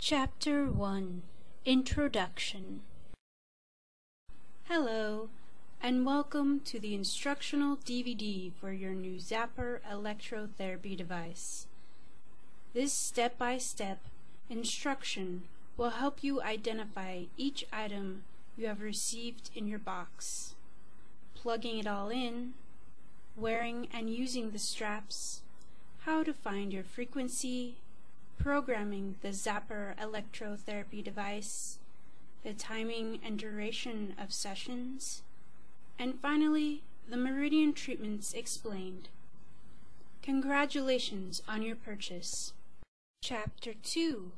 Chapter 1 Introduction. Hello, and welcome to the instructional DVD for your new Zapper electrotherapy device. This step-by-step instruction will help you identify each item you have received in your box, plugging it all in, wearing and using the straps, how to find your frequency, programming the Zapper electrotherapy device, the timing and duration of sessions, and finally, the meridian treatments explained. Congratulations on your purchase. Chapter 2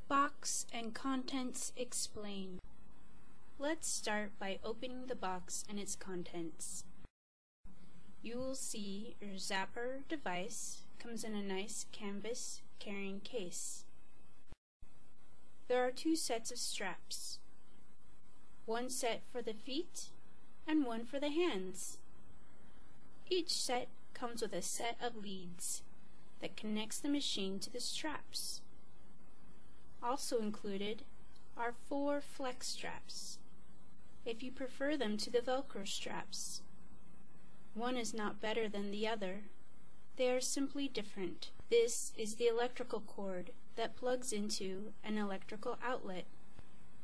Box and Contents Explained. Let's start by opening the box and its contents. You will see your Zapper device comes in a nice canvas carrying case. There are two sets of straps, one set for the feet and one for the hands. Each set comes with a set of leads that connects the machine to the straps. Also included are 4 flex straps, if you prefer them to the Velcro straps. One is not better than the other. They are simply different. This is the electrical cord that plugs into an electrical outlet.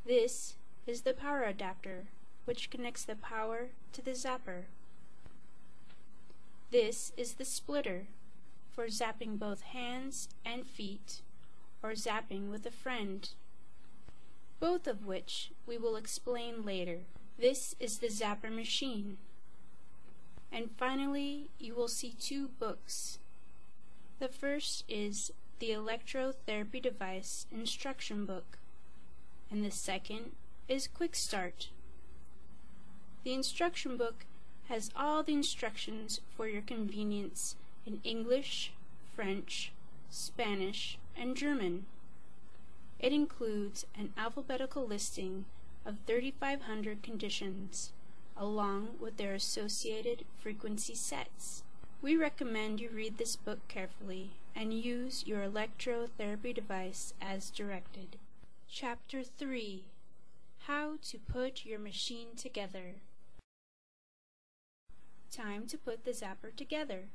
This is the power adapter, which connects the power to the zapper. This is the splitter for zapping both hands and feet, or zapping with a friend, both of which we will explain later. This is the zapper machine. And finally, you will see 2 books. The first is the Electrotherapy Device Instruction Book, and the second is Quick Start. The instruction book has all the instructions for your convenience in English, French, Spanish, and German. It includes an alphabetical listing of 3,500 conditions, along with their associated frequency sets. We recommend you read this book carefully and use your electrotherapy device as directed. Chapter 3 How to Put Your Machine Together. Time to put the zapper together.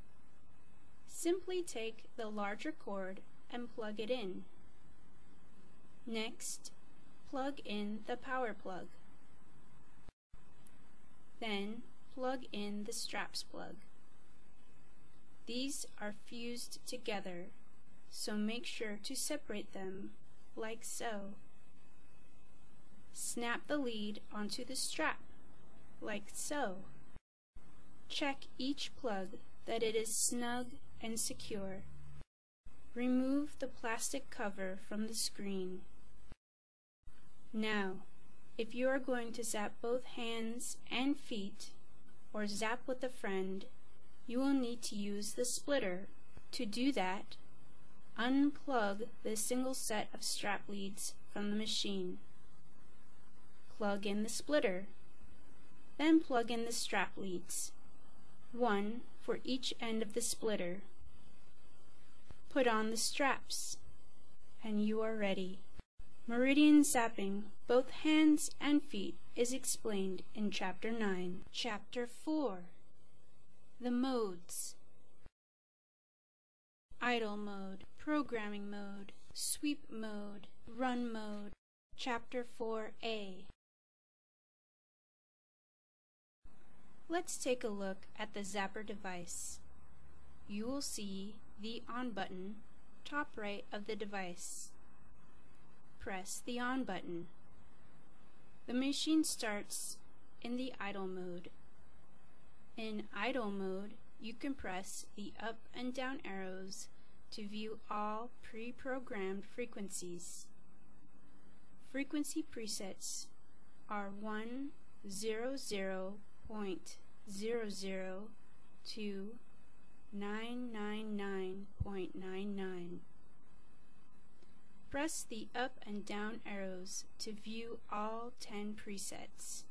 Simply take the larger cord and plug it in. Next, plug in the power plug. Then, plug in the straps plug. These are fused together, so make sure to separate them, like so. Snap the lead onto the strap, like so. Check each plug that it is snug and secure. Remove the plastic cover from the screen. Now, if you are going to zap both hands and feet, or zap with a friend, you will need to use the splitter. To do that, unplug the single set of strap leads from the machine. Plug in the splitter. Then plug in the strap leads, one for each end of the splitter. Put on the straps, and you are ready. Meridian zapping, both hands and feet, is explained in Chapter 9. Chapter 4 The Modes. Idle mode, programming mode, sweep mode, run mode. Chapter 4a. Let's take a look at the Zapper device. You will see the on button, top right of the device. Press the on button. The machine starts in the idle mode. In idle mode, you can press the up and down arrows to view all pre-programmed frequencies. Frequency presets are 100.00 to 999.99. Press the up and down arrows to view all 10 presets.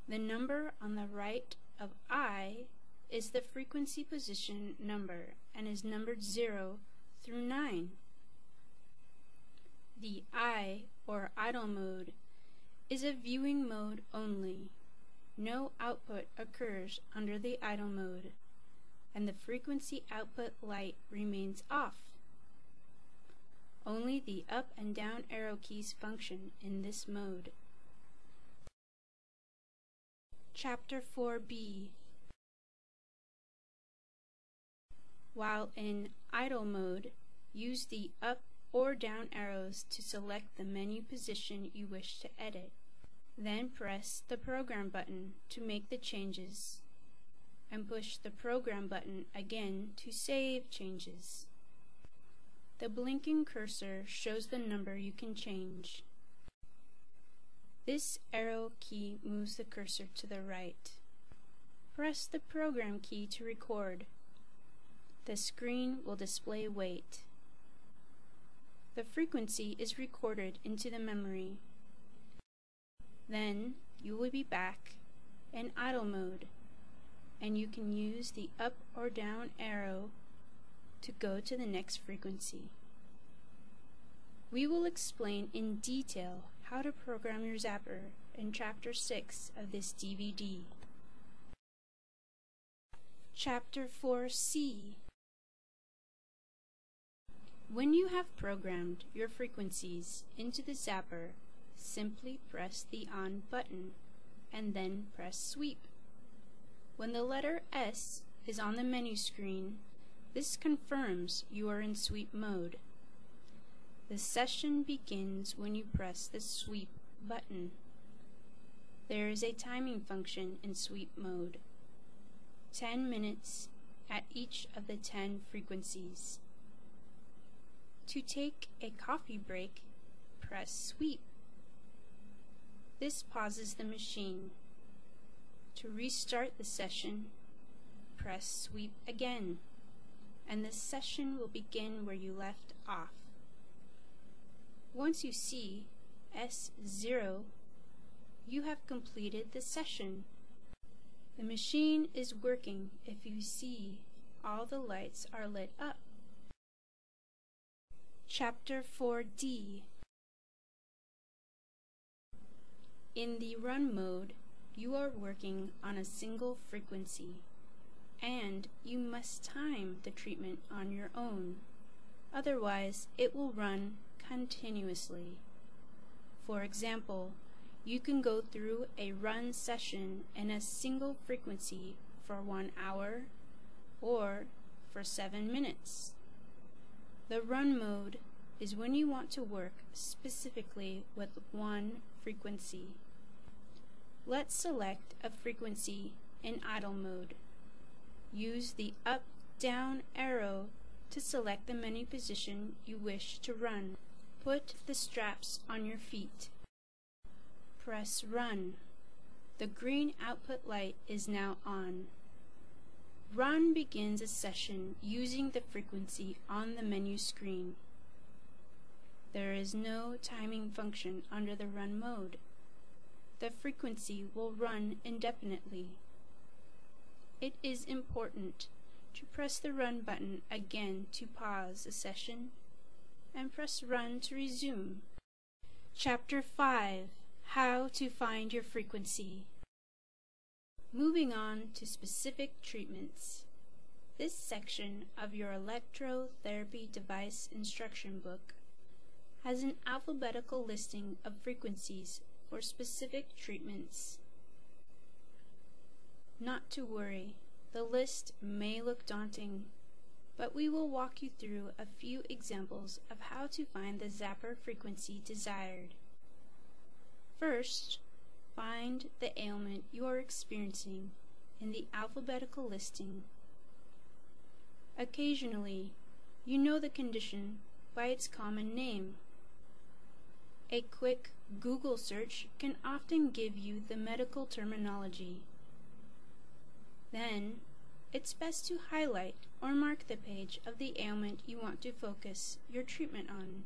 The number on the right of I is the frequency position number and is numbered 0 through 9. The I, or idle mode, is a viewing mode only. No output occurs under the idle mode, and the frequency output light remains off. Only the up and down arrow keys function in this mode. Chapter 4b. While in idle mode, use the up or down arrows to select the menu position you wish to edit. Then press the Program button to make the changes, and push the Program button again to save changes. The blinking cursor shows the number you can change. This arrow key moves the cursor to the right. Press the Program key to record. The screen will display wait. The frequency is recorded into the memory. Then you will be back in idle mode, and you can use the up or down arrow to go to the next frequency. We will explain in detail how to program your zapper in Chapter 6 of this DVD. Chapter 4c. When you have programmed your frequencies into the zapper, simply press the On button and then press Sweep. When the letter S is on the menu screen, this confirms you are in sweep mode. The session begins when you press the Sweep button. There is a timing function in sweep mode. 10 minutes at each of the 10 frequencies. To take a coffee break, press Sweep. This pauses the machine. To restart the session, press Sweep again, and the session will begin where you left off. Once you see S0, you have completed the session. The machine is working if you see all the lights are lit up. Chapter 4d. In the run mode, you are working on a single frequency, and you must time the treatment on your own. Otherwise, it will run continuously. For example, you can go through a run session in a single frequency for 1 hour or for 7 minutes. The run mode is when you want to work specifically with one frequency. Let's select a frequency in idle mode. Use the up-down arrow to select the menu position you wish to run. Put the straps on your feet. Press Run. The green output light is now on. Run begins a session using the frequency on the menu screen. There is no timing function under the run mode. The frequency will run indefinitely. It is important to press the Run button again to pause the session, and press Run to resume. Chapter 5. How to find your frequency. Moving on to specific treatments. This section of your electrotherapy device instruction book has an alphabetical listing of frequencies for specific treatments. Not to worry, the list may look daunting, but we will walk you through a few examples of how to find the zapper frequency desired. First, find the ailment you are experiencing in the alphabetical listing. Occasionally, you know the condition by its common name. A quick Google search can often give you the medical terminology. Then, it's best to highlight or mark the page of the ailment you want to focus your treatment on.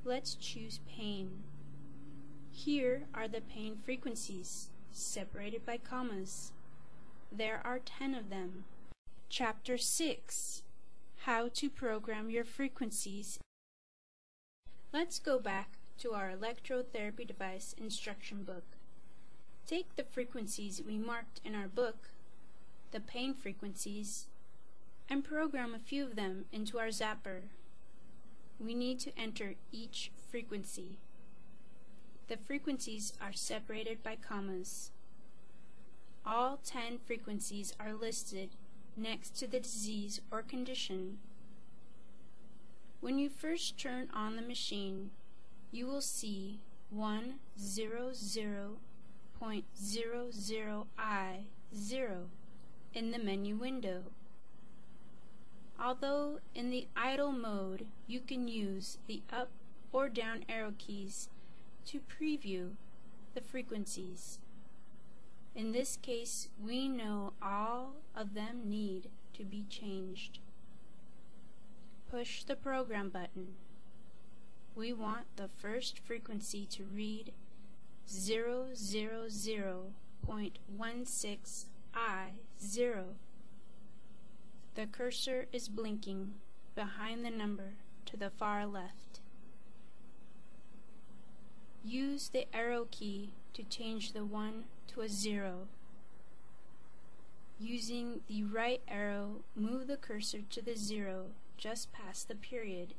Let's choose pain. Here are the pain frequencies, separated by commas. There are 10 of them. Chapter 6. How to program your frequencies. Let's go back to our electrotherapy device instruction book. Take the frequencies we marked in our book, the pain frequencies, and program a few of them into our zapper. We need to enter each frequency. The frequencies are separated by commas. All 10 frequencies are listed next to the disease or condition. When you first turn on the machine, you will see 100.00I0 in the menu window. Although in the idle mode, you can use the up or down arrow keys to preview the frequencies. In this case, we know all of them need to be changed. Push the program button. We want the first frequency to read 000.16I0. The cursor is blinking behind the number to the far left. Use the arrow key to change the 1 to a 0. Using the right arrow, move the cursor to the 0 just past the period.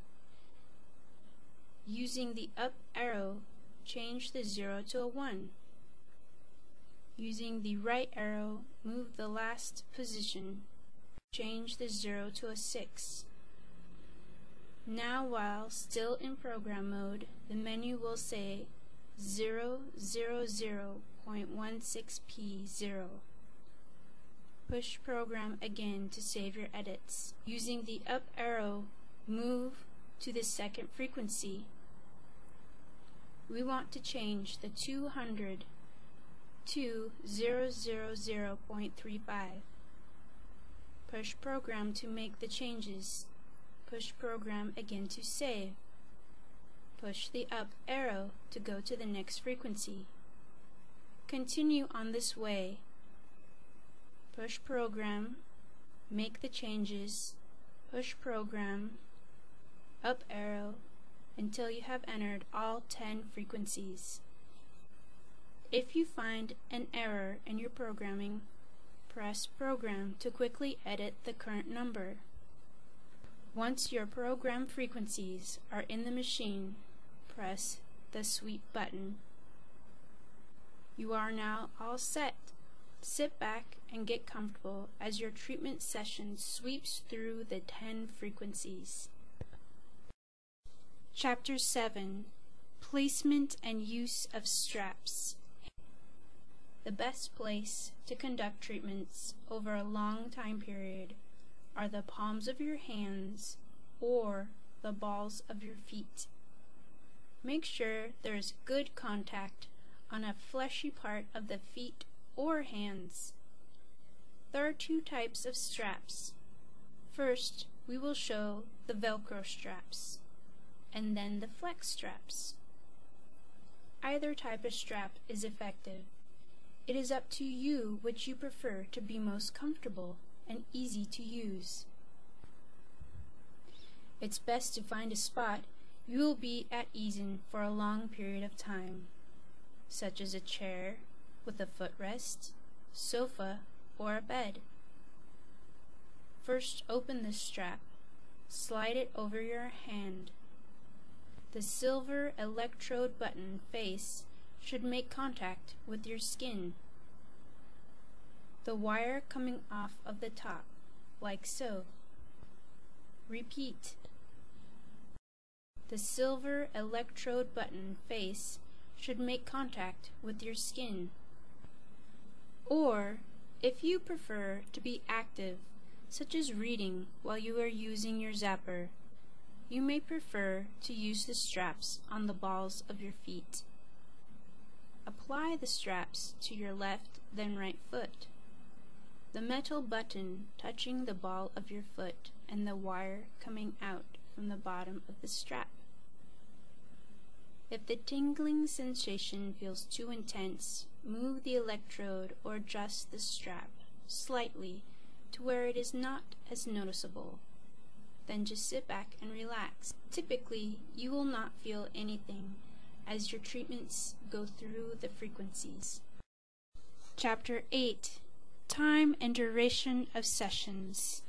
Using the up arrow, change the 0 to a 1. Using the right arrow, move the last position. Change the 0 to a 6. Now, while still in program mode, the menu will say 000.16P0. Push program again to save your edits. Using the up arrow, move to the second frequency. We want to change the 200 to 000.35. Push program to make the changes. Push program again to save. Push the up arrow to go to the next frequency. Continue on this way. Push program, make the changes, push program, up arrow, until you have entered all 10 frequencies. If you find an error in your programming, press program to quickly edit the current number. Once your program frequencies are in the machine, press the sweep button. You are now all set. Sit back and get comfortable as your treatment session sweeps through the 10 frequencies. Chapter 7. Placement and Use of Straps. The best place to conduct treatments over a long time period are the palms of your hands or the balls of your feet. Make sure there is good contact on a fleshy part of the feet or hands. There are 2 types of straps. First, we will show the Velcro straps, and then the flex straps. Either type of strap is effective. It is up to you which you prefer to be most comfortable and easy to use. It's best to find a spot you will be at ease in for a long period of time, such as a chair with a footrest, sofa, or a bed. First, open the strap. Slide it over your hand. The silver electrode button face should make contact with your skin. The wire coming off of the top, like so. Repeat. The silver electrode button face should make contact with your skin. Or, if you prefer to be active, such as reading while you are using your zapper, you may prefer to use the straps on the balls of your feet. Apply the straps to your left then right foot. The metal button touching the ball of your foot and the wire coming out from the bottom of the strap. If the tingling sensation feels too intense, move the electrode or adjust the strap slightly to where it is not as noticeable. then just sit back and relax. Typically, you will not feel anything as your treatments go through the frequencies. Chapter 8. Time and duration of sessions.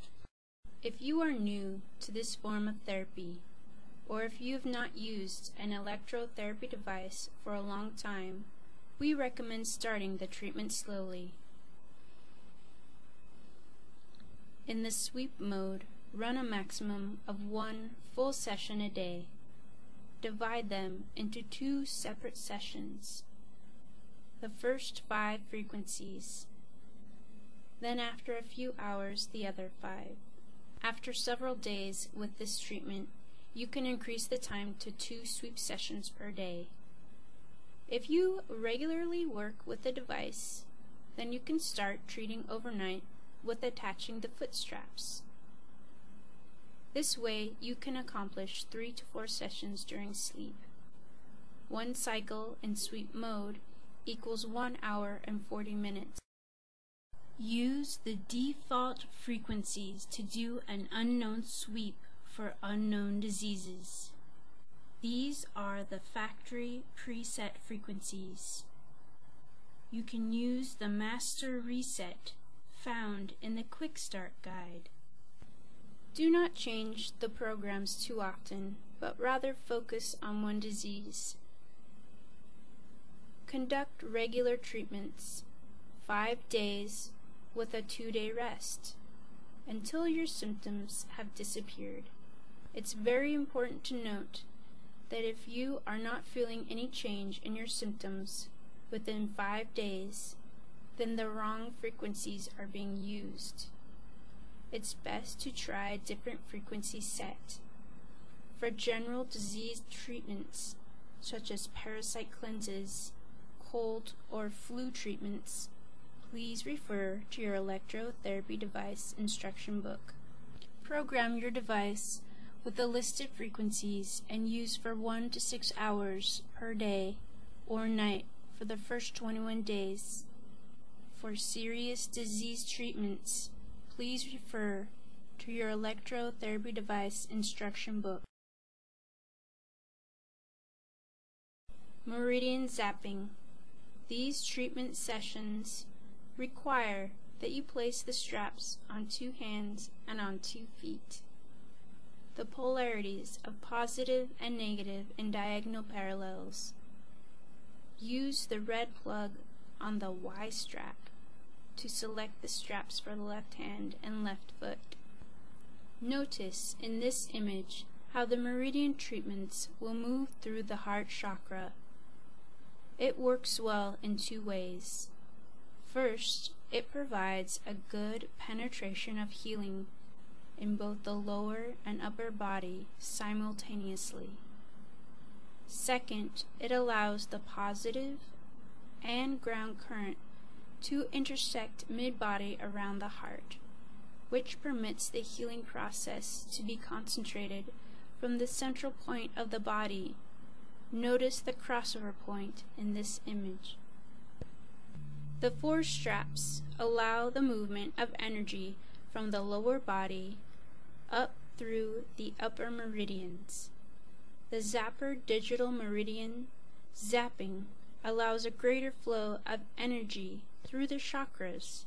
If you are new to this form of therapy, or if you have not used an electrotherapy device for a long time, we recommend starting the treatment slowly. In the sweep mode, run a maximum of 1 full session a day. Divide them into 2 separate sessions. The first 5 frequencies. Then after a few hours, the other 5. After several days with this treatment, you can increase the time to 2 sweep sessions per day. If you regularly work with the device, then you can start treating overnight with attaching the foot straps. This way, you can accomplish 3 to 4 sessions during sleep. 1 cycle in sweep mode equals 1 hour and 40 minutes. Use the default frequencies to do an unknown sweep for unknown diseases. These are the factory preset frequencies. You can use the master reset found in the Quick Start Guide. Do not change the programs too often, but rather focus on one disease. Conduct regular treatments, 5 days with a 2-day rest, until your symptoms have disappeared. It's very important to note that if you are not feeling any change in your symptoms within 5 days, then the wrong frequencies are being used. It's best to try a different frequency set. For general disease treatments, such as parasite cleanses, cold or flu treatments, please refer to your electrotherapy device instruction book. Program your device with the listed frequencies and use for 1 to 6 hours per day or night for the first 21 days. For serious disease treatments, please refer to your electrotherapy device instruction book. Meridian zapping. These treatment sessions require that you place the straps on 2 hands and on 2 feet. The polarities of positive and negative in diagonal parallels. Use the red plug on the Y strap to select the straps for the left hand and left foot. Notice in this image how the meridian treatments will move through the heart chakra. It works well in 2 ways. First, it provides a good penetration of healing in both the lower and upper body simultaneously. Second, it allows the positive and ground current to intersect mid-body around the heart, which permits the healing process to be concentrated from the central point of the body. Notice the crossover point in this image. The 4 straps allow the movement of energy from the lower body up through the upper meridians. The Zapper digital meridian zapping allows a greater flow of energy through the chakras.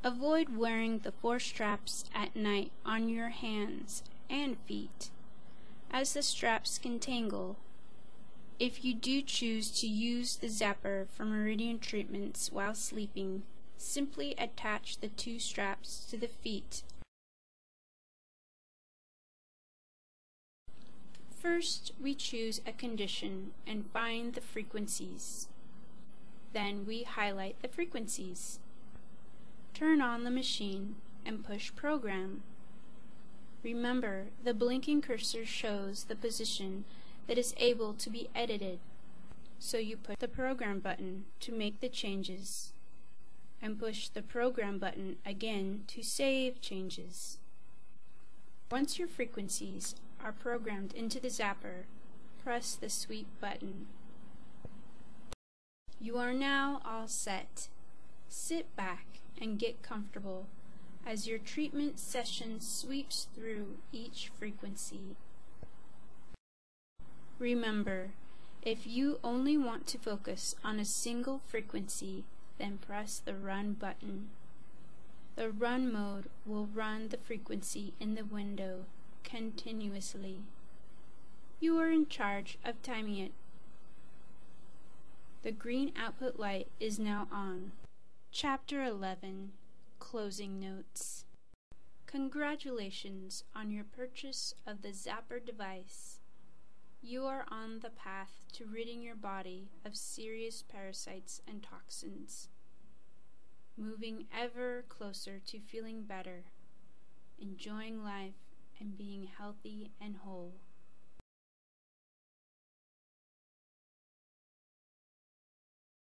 Avoid wearing the 4 straps at night on your hands and feet, as the straps can tangle. If you do choose to use the zapper for meridian treatments while sleeping, simply attach the 2 straps to the feet. First, we choose a condition and find the frequencies. Then we highlight the frequencies. Turn on the machine and push program. Remember, the blinking cursor shows the position that is able to be edited. So you push the program button to make the changes, and push the program button again to save changes. Once your frequencies are programmed into the zapper, press the sweep button. You are now all set. Sit back and get comfortable as your treatment session sweeps through each frequency. Remember, if you only want to focus on a single frequency, then press the Run button. The Run mode will run the frequency in the window continuously. You are in charge of timing it. The green output light is now on. Chapter 11, Closing Notes. Congratulations on your purchase of the Zapper device. You are on the path to ridding your body of serious parasites and toxins, moving ever closer to feeling better, enjoying life, and being healthy and whole.